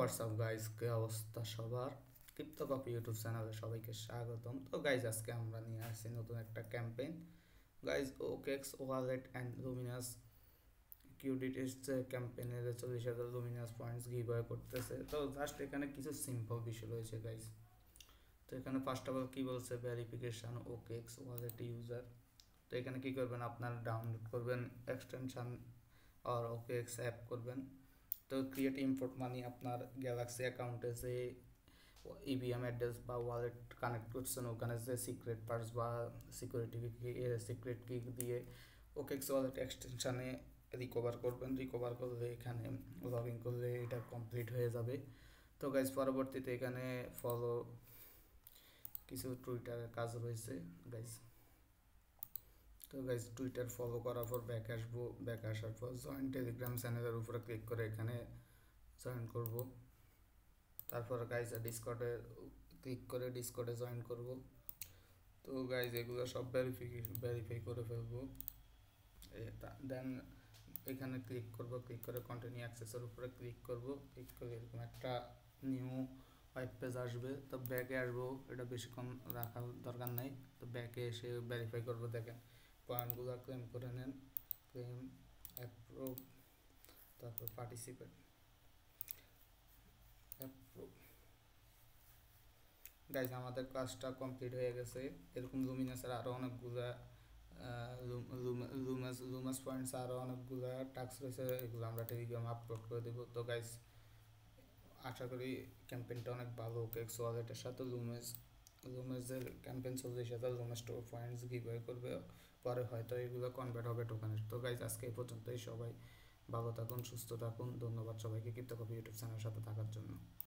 WhatsApp guys, কে অবস্থা সবার? Crypto copy YouTube চ্যানেলে সবাইকে স্বাগতম। তো গাইজ, আজকে আমরা নিয়ে আসছি নতুন একটা campaign. Guys, OKX wallet and luminous কিউডিটিস ক্যাম্পেইনের 40,000 লুমিনাস পয়েন্টস গিভ অ্যাওয়ে করতেছে। তো জাস্ট এখানে কিছু সিম্পল বিষয় রয়েছে গাইজ। তো এখানে ফার্স্ট অফ অল কী বলছে, ভেরিফিকেশান ওকেক্স ওয়ালেট ইউজার। তো এখানে কী করবেন, আপনার ডাউনলোড করবেন এক্সটেনশান আর ওকেক্স অ্যাপ করবেন। তো ক্রিয়েট ইম্পোর্ট মানি আপনার গ্যালাক্সি অ্যাকাউন্টে যে ইভিএম অ্যাড্রেস বা ওয়ালেট কানেক্ট করছেন ওখানে যে সিক্রেট পার্স বা সিক্রেট কি দিয়ে ওকেক্স ওয়ালেট এক্সটেনশানে রিকভার করবেন। রিকভার করলে এখানে লগ ইন করলে এটা কমপ্লিট হয়ে যাবে। তো গাইজ, পরবর্তীতে এখানে ফলো কিছু টুইটারের কাজ রয়েছে গাইজ। তো গাইজ, টুইটার ফলো করার পর ব্যাক আসবো। ব্যাক আসার পর জয়েন টেলিগ্রাম চ্যানেলের উপরে ক্লিক করে এখানে জয়েন করব। তারপর গাইজ ডিসকর্ডে ক্লিক করে ডিসকর্ডে জয়েন করব। তো গাইজ, এগুলো সব ভেরিফাই করে ফেলবো। দেন এখানে ক্লিক করব, ক্লিক করে কন্টিনিউ অ্যাক্সেসের উপরে ক্লিক করব। ক্লিক করে এরকম একটা নিউ ওয়েব পেজ আসবে। তো ব্যাকে আসবো, এটা বেশিক্ষণ রাখার দরকার নাই। তো ব্যাকে এসে ভেরিফাই করবো। দেখেন পয়েন্টগুলো ক্লেম করে নেন, ক্লেম, অ্যাপ্রুভ, তারপর পার্টিসিপেট, অ্যাপ্রুভ। গাইজ, আমাদের কাজটা কমপ্লিট হয়ে গেছে। এরকম লুমিনাসের আরও অনেকগুলা লুমাস পয়েন্টস আরও অনেকগুলো টাস্ক রয়েছে, এগুলো আমরা টেলিগ্রামে আপলোড করে দেবো। তো গাইজ, আশা করি ক্যাম্পেইনটা অনেক ভালো। ওকেক্স ওয়ালেটের সাথে লুমেজের ক্যাম্পেইন 40,000 লুমেস পয়েন্টস গিভওয়ে করবে। পরে হয়তো এগুলো কনভার্ট হবে টোকেনে। তো গাইজ, আজকে এই পর্যন্তই। সবাই ভালো থাকুন, সুস্থ থাকুন। ধন্যবাদ সবাইকে ক্রিপ্টো কপি ইউটিউব চ্যানেলের সাথে থাকার জন্য।